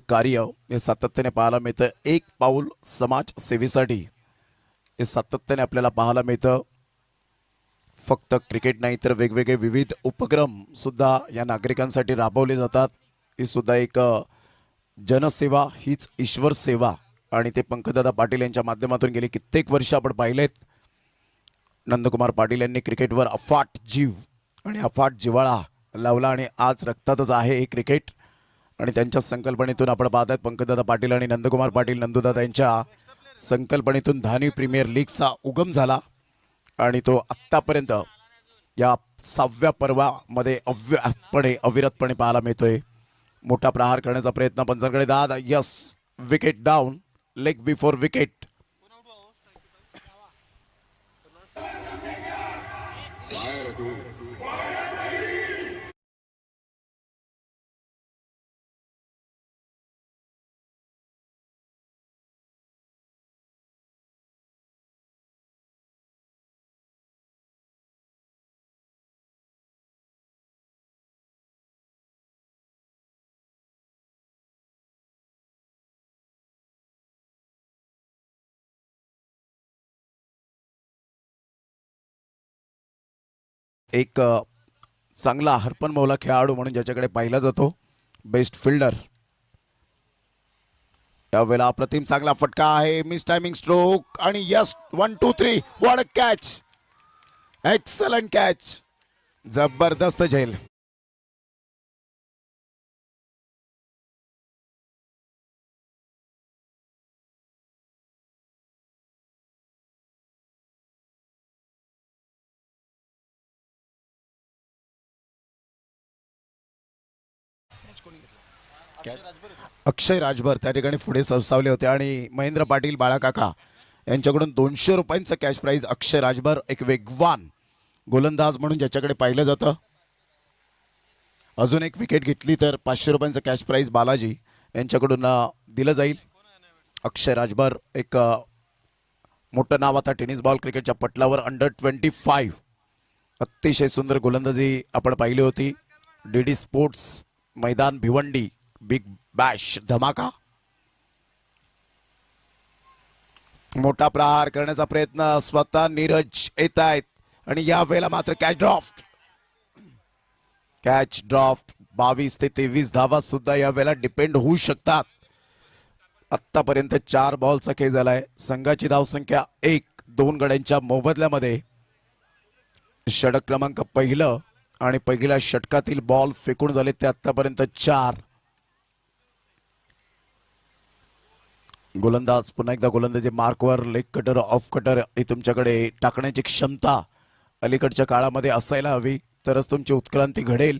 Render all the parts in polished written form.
कार्य हे सातत्याने पाहायला मिळतं. एक पाऊल समाज सेवेसाठी हे सातत्याने आपल्याला पाहायला मिळतं. फक्त क्रिकेट नाही तर वेगवेगळे विविध उपक्रम सुद्धा या नागरिकांसाठी राबवले जातात. ही सुद्धा एक जनसेवा हीच ईश्वर सेवा आणि ते पंकजदादा पाटील यांच्या माध्यमातून गेली कित्येक वर्ष आपण पाहिलेत. नंदकुमार पाटील यांनी क्रिकेटवर अफाट जीव आणि अफाट जिव्हाळा लावला आणि आज रक्तातच आहे हे क्रिकेट. आणि त्यांच्या संकल्पनेतून आपण पाहत आहेत पंकजदादा पाटील आणि नंदकुमार पाटील नंदूदादा यांच्या संकल्पनेतून धानी प्रीमियर लीगचा उगम झाला आणि तो आत्तापर्यंत या 6व्या पर्वामध्ये अविरतपणे पाहायला मिळतोय. मोठा प्रहार करण्याचा प्रयत्न पंचांकडे दाद. Yes, wicket down, leg before wicket. एक चांगला हरपनमौला खेळाडू म्हणून ज्याच्याकडे पाहिला जातो, बेस्ट फिल्डर. यावेळेला अप्रतिम चांगला फटका आहे, मिस टायमिंग स्ट्रोक आणि yes 1 2 3 what a catch, excellent catch, जबरदस्त झेल. अक्षय राजभर त्या ठिकाणी पुढे सरसावले होते आणि महेंद्र पाटील बाळाकाका यांच्याकडून 200 रुपयांचं कॅश प्राइज. अक्षय राजभर एक वेगवान गोलंदाज म्हणून ज्याच्याकडे पाहिलं जातं. अजून एक विकेट घेतली तर 500 रुपयांचं कॅश प्राइज बालाजी यांच्याकडून दिलं जाईल. अक्षय राजभर एक मोठं नाव आता टेनिस बॉल क्रिकेटच्या पटलावर. अंडर-25 अतिशय सुंदर गोलंदाजी आपण पाहिली होती. डीडी स्पोर्ट्स मैदान भिवंडी, बिग बॅश धमाका. मोठा प्रहार करण्याचा प्रयत्न स्वतः नीरज येत आहेत आणि या वेळेला मात्र कॅच ड्रॉफ्ट 22 ते 23 धावा सुद्धा या वेळेला डिपेंड होऊ शकतात. आतापर्यंत 4 बॉलचा खेळ झालाय. संघाची धावसंख्या 1, 2 गड्यांच्या मोबदल्यामध्ये. षटक क्रमांक पहिलं आणि पहिल्या षटकातील बॉल फेकून झाले ते आतापर्यंत 4. गोलंदाज पुन्हा एकदा गोलंदाजी मार्कवर. लेग कटर, ऑफ कटर ही तुमच्याकडे टाकण्याची क्षमता अलीकडच्या काळामध्ये असायला हवी, तरच तुमची उत्क्रांती घडेल.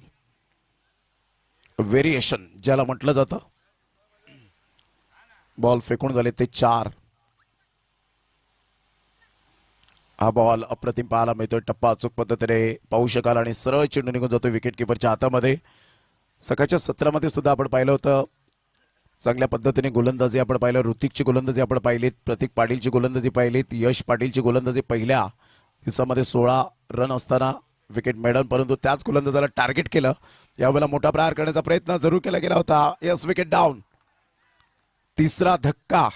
व्हेरिएशन ज्याला म्हटलं जातं. बॉल फेकून झाले ते 4. हा बॉल अप्रतिम पाहायला मिळतोय. टप्पा अचूक पद्धतीने पाहू शकाल आणि सरळ चेंडू निघून जातो विकेट किपरच्या हातामध्ये. सकाळच्या सत्रामध्ये सुद्धा आपण पाहिलं होतं चांगल्या पद्धतीने गोलंदाजी आपण पाहिलं. ऋतिकची गोलंदाजी आपण पाहिलीत, प्रतीक पाटीलची गोलंदाजी पाहिलीत, यश पाटीलची गोलंदाजी. पहिल्या दिवसामध्ये 16 रन असताना विकेट मिळालं, परंतु त्याच गोलंदाजाला टार्गेट केलं. यावेळेला मोठा प्रहार करण्याचा प्रयत्न जरूर केला गेला होता. Yes, wicket down. तिसरा धक्का.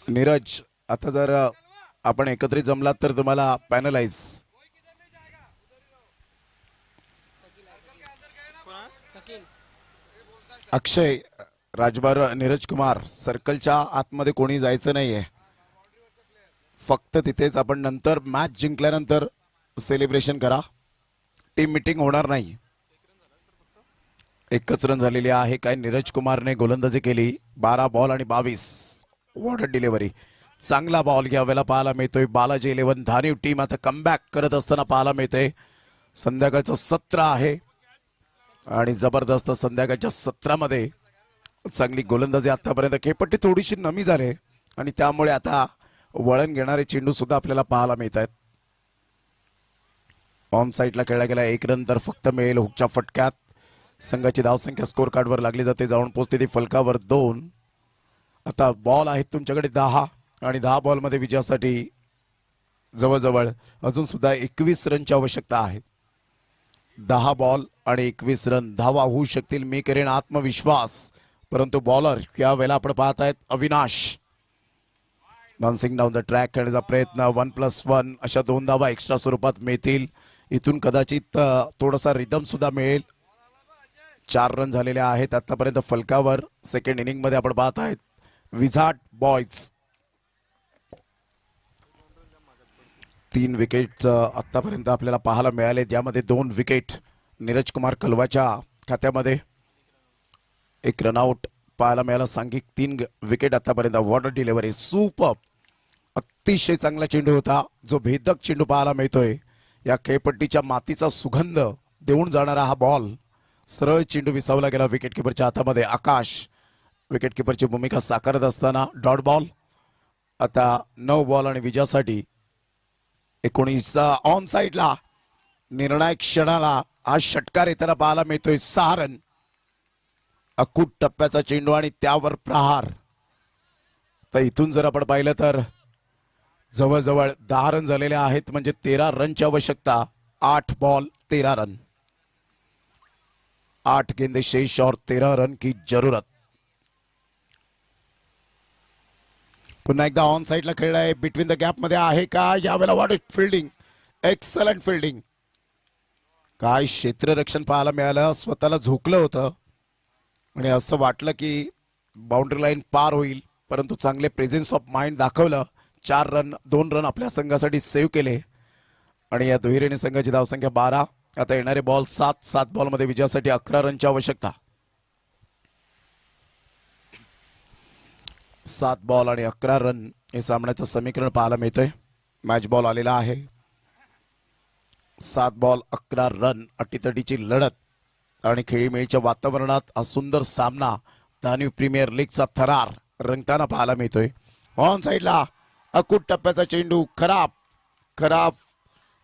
नीरज, आता जर आपण एकत्रित जमलात तर तुम्हाला पॅनलाइज. अक्षय राजभर, नीरज कुमार, सर्कलच्या आतमध्ये कोणी जायचं नाहीये. फक्त तिथेच आपण नंतर मॅच जिंकल्यानंतर सेलिब्रेशन करा. टीम मीटिंग होणार नाही. 1च रन झालेली आहे. काय नीरज कुमारने गोलंदाजी केली. 12 बॉल आणि 22. What a delivery. चांगला बॉल यावेळेला पाहायला मिळतोय. बालाजी 11 धानीव टीम आता कमबॅक करत असताना पाहायला मिळते. संध्याकाळचं सत्र आहे आणि जबरदस्त संध्याकाळच्या सत्रामध्ये चांगली गोलंदाजी. आतापर्यंत खेळपट्टी थोडीशी नमी झाली आणि त्यामुळे आता वळण घेणारे चेंडू सुद्धा आपल्याला पाहायला मिळत आहेत. ऑन साईडला खेळला गेला 1 रन तर फक्त मिळेल हुकच्या फटक्यात. संघाची धावसंख्या स्कोर कार्डवर लागली जाते, जाऊन पोहोचते ती फलकावर 2. आता बॉल आहेत तुमच्याकडे 10 आणि 10 बॉलमध्ये विजयासाठी जवळजवळ अजून सुद्धा 21 रनची आवश्यकता आहे. 10 बॉल आणि 21 रन, धावा होऊ शकतील, मी करेन आत्मविश्वास. परंतु बॉलर या वेळेला आपण पाहत आहेत Avinash dancing down the track खेळण्याचा प्रयत्न. 1+1 अशा 2 धावा एक्स्ट्रा स्वरूपात मिळतील. इथून कदाचित थोडासा रिदम सुद्धा मिळेल. 4 रन झालेले आहेत आतापर्यंत फलकावर. सेकंड इनिंग मध्ये आपण पाहत आहेत विझार्ड बॉयज. 3 विकेट आतापर्यंत आपल्याला पाहायला मिळाले, यामध्ये 2 विकेट नीरज कुमार कलवाच्या खात्यामध्ये. 1 रनआउट पाहायला मिळाला. सांघिक 3 विकेट आतापर्यंत. वॉटर डिलिव्हरी सुपर, अतिशय चांगला चेंडू होता, जो भेदक चेंडू पाहायला मिळतोय. या खेळपट्टीच्या मातीचा सुगंध देऊन जाणारा हा बॉल सरळ चेंडू विसावला गेला विकेट किपरच्या हातामध्ये. आकाश विकेट किपरची भूमिका साकारत असताना डॉट बॉल. आता 9 बॉल आणि विजयासाठी 19 ऑन साईडला निर्णायक क्षणाला हा षटकार येताना पाहायला मिळतोय. 6 रन, अकूट टप्प्याचा चेंडू आणि त्यावर प्रहार. तर इथून जर आपण पाहिलं तर जवळजवळ 10 रन झालेले आहेत, म्हणजे 13 रनची आवश्यकता. 8 बॉल 13 रन, 8 गेंदे शेष और 13 रन की जरूरत. पुन्हा एकदा ऑन साईडला खेळलाय, बिटवीन द गॅप मध्ये आहे का यावेळेला. What is fielding, excellent fielding. काय क्षेत्ररक्षण पाहायला मिळालं, स्वतःला झोकलं होतं आणि असं वाटलं की बाउंड्री लाईन पार होईल, परंतु चांगले प्रेझेन्स ऑफ माइंड दाखवलं. 4 रन, 2 रन आपल्या संघासाठी सेव्ह केले आणि या दुहेरीने संघाची धावसंख्या 12. आता येणारे बॉल 7 बॉलमध्ये विजयासाठी 11 रनची आवश्यकता. 7 बॉल आणि 11 रन हे सामन्याचं समीकरण पाहायला मिळतंय. मॅच बॉल आलेला आहे. 7 बॉल 11 रन, अटीतटीची लढत आणि खेळीमेळीच्या वातावरणात हा सुंदर सामना दानव प्रीमियर लीगचा थरार रंगताना पाहायला मिळतोय. ऑन साईडला अकूट टप्प्याचा चेंडू, खराब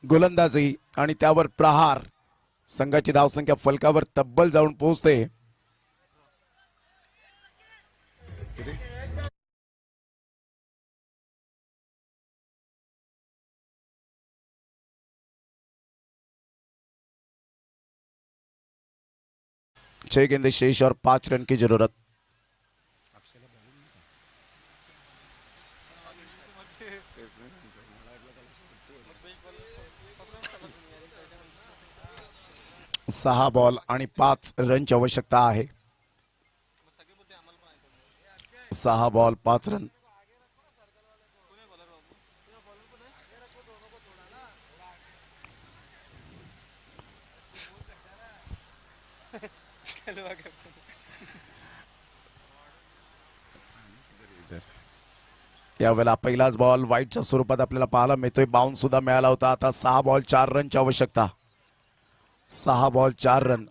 गोलंदाजी आणि त्यावर प्रहार. संघाची धावसंख्या फलकावर तब्बल जाऊन पोहोचते. छह गेंदे शेष और 5 रन की जरूरत. सहा बॉल आणि 5 रनची आवश्यकता आहे. 6 बॉल 5 रन. यावेळेला पहिलाच बॉल वाईटच्या स्वरूपात आपल्याला पाहायला मिळतोय. बाउन्स सुद्धा मिळाला होता. आता 6 बॉल 4 रनची आवश्यकता. 6 बॉल 4 रन.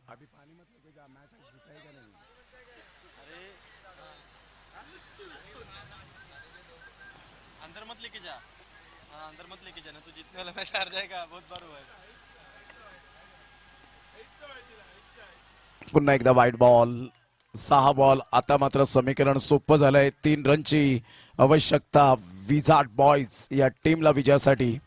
अंदर मत लेके जा, हाँ अंदर मत लेके जाना, तो जीतने वाला मैच हार जाएगा, बहुत बार हुआ है. पुन्हा एकदा वाईट बॉल. 6 बॉल. आता मात्र समीकरण सोपं झालंय. 3 रनची आवश्यकता विझार्ड बॉयज या टीमला विजयासाठी.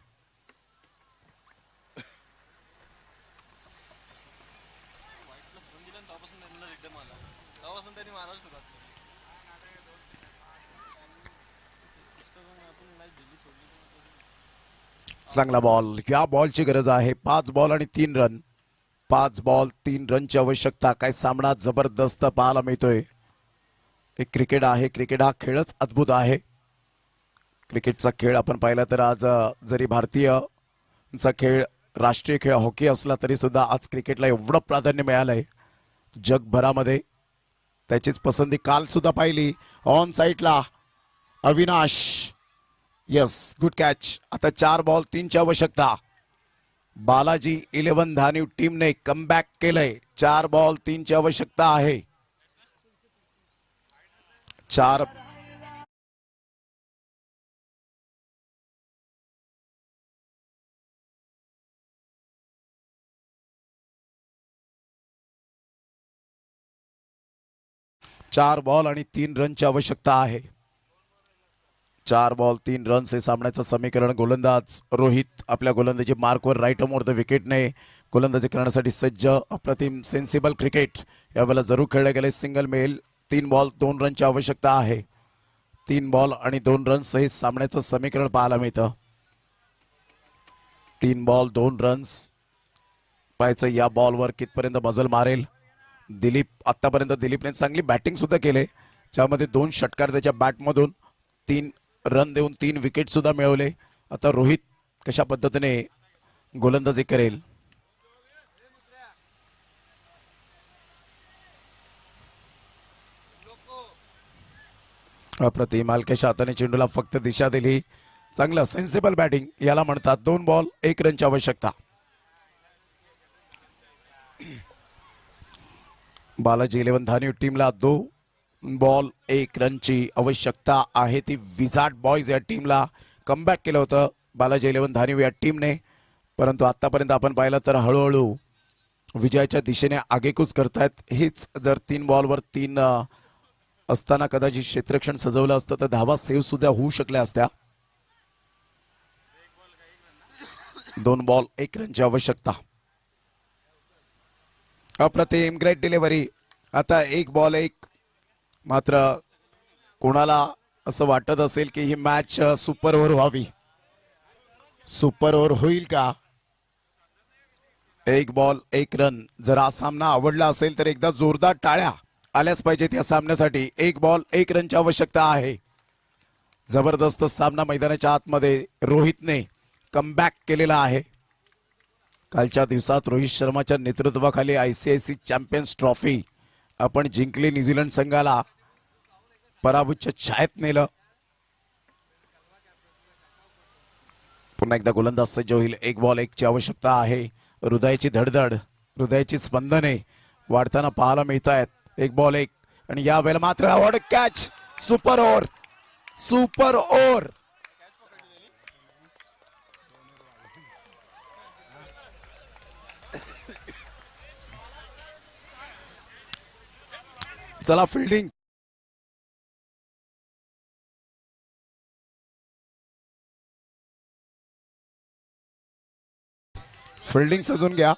चांगला बॉल, या बॉलची गरज आहे. 5 बॉल आणि 3 रन. 5 बॉल 3 रनची आवश्यकता. काय सामना जबरदस्त पाहायला मिळतोय. एक क्रिकेट आहे, क्रिकेट हा खेळच अद्भुत आहे. क्रिकेटचा खेळ आपण पाहिला तर आज जरी भारतीय चा खेळ राष्ट्रीय खेळ हॉकी असला तरी सुद्धा आज क्रिकेटला एवढं प्राधान्य मिळालंय जगभरामध्ये. त्याचीच पसंती काल सुद्धा पाहिली. ऑन साईडला अविनाश, यस गुड कॅच. आता 4 बॉल 3 ची आवश्यकता. बालाजी 11 धानीव टीमने कमबॅक केलंय. 4 बॉल 3 ची आवश्यकता आहे. 4 4 बॉल आणि 3 रनची आवश्यकता आहे. 4 बॉल 3 रन्स हे सामन्याचं समीकरण. गोलंदाज रोहित आपल्या गोलंदाजी मार्कवर राईट ऑन द विकेटने गोलंदाजी करण्यासाठी सज्ज. अप्रतिम सेन्सिबल क्रिकेट यावेळेला जरूर खेळले गेले. Single male. 3 बॉल 2 रनची आवश्यकता आहे. 3 बॉल आणि 2 रन्स हे सामन्याचं समीकरण पाहायला मिळतं. 3 बॉल 2 रन्स. पाहायचं या बॉलवर कितपर्यंत मजल मारेल दिलीप. आतापर्यंत दिलीपने चांगली बॅटिंग सुद्धा केले, ज्यामध्ये 2 षटकार त्याच्या बॅटमधून 3 रन देऊन 3 विकेट सुद्धा मिळवले. आता रोहित कशा पद्धतीने गोलंदाजी करेल. अप्रतिम हलक्याच्या हाताने चेंडूला फक्त दिशा दिली. चांगलं सेन्सिबल बॅटिंग याला म्हणतात. 2 बॉल 1 रनची आवश्यकता. बालाजी 11 धानी टीमला 2 बॉल 1 रनची आवश्यकता आहे. ती विझार्ड बॉयज या टीमला कमबॅक केलं होतं बालाजी 11 धानी या टीमने, परंतु आतापर्यंत आपण पाहिलं तर हळूहळू विजयाच्या दिशेने आगेकूच करतायत. हेच जर 3 बॉलवर 3 असताना कदाचित क्षेत्ररक्षण सजवलं असतं तर धावा सेव्ह सुद्धा होऊ शकल्या असत्या. 2 बॉल 1 रनची आवश्यकता. अप्रतिम ग्रेट डिलिव्हरी. आता 1 बॉल 1. मात्र कोणाला असं वाटत असेल की ही मॅच सुपर ओव्हर व्हावी. सुपर ओव्हर होईल का? 1 बॉल 1 रन. जर हा सामना आवडला असेल तर एकदा जोरदार टाळ्या आल्याच पाहिजेत या सामन्यासाठी. 1 बॉल 1 रनची आवश्यकता आहे. जबरदस्त सामना मैदानाच्या आतमध्ये रोहितने कमबॅक केलेला आहे. कालच्या दिवसात रोहित शर्माच्या नेतृत्वाखाली ICIC चॅम्पियन्स ट्रॉफी आपण जिंकली. न्यूझीलंड संघाला पराभूतच्या छायेत नेलं. पुन्हा एकदा गोलंदाज सज्ज होईल. 1 बॉल 1 ची आवश्यकता आहे. हृदयाची धडधड, हृदयाची स्पंदने वाढताना पाहायला मिळत आहेत. 1 बॉल 1 आणि यावेळेला मात्र आवड catch. Super over, super over. चला फिल्डिंग. फिल्डिंग सजून घ्या.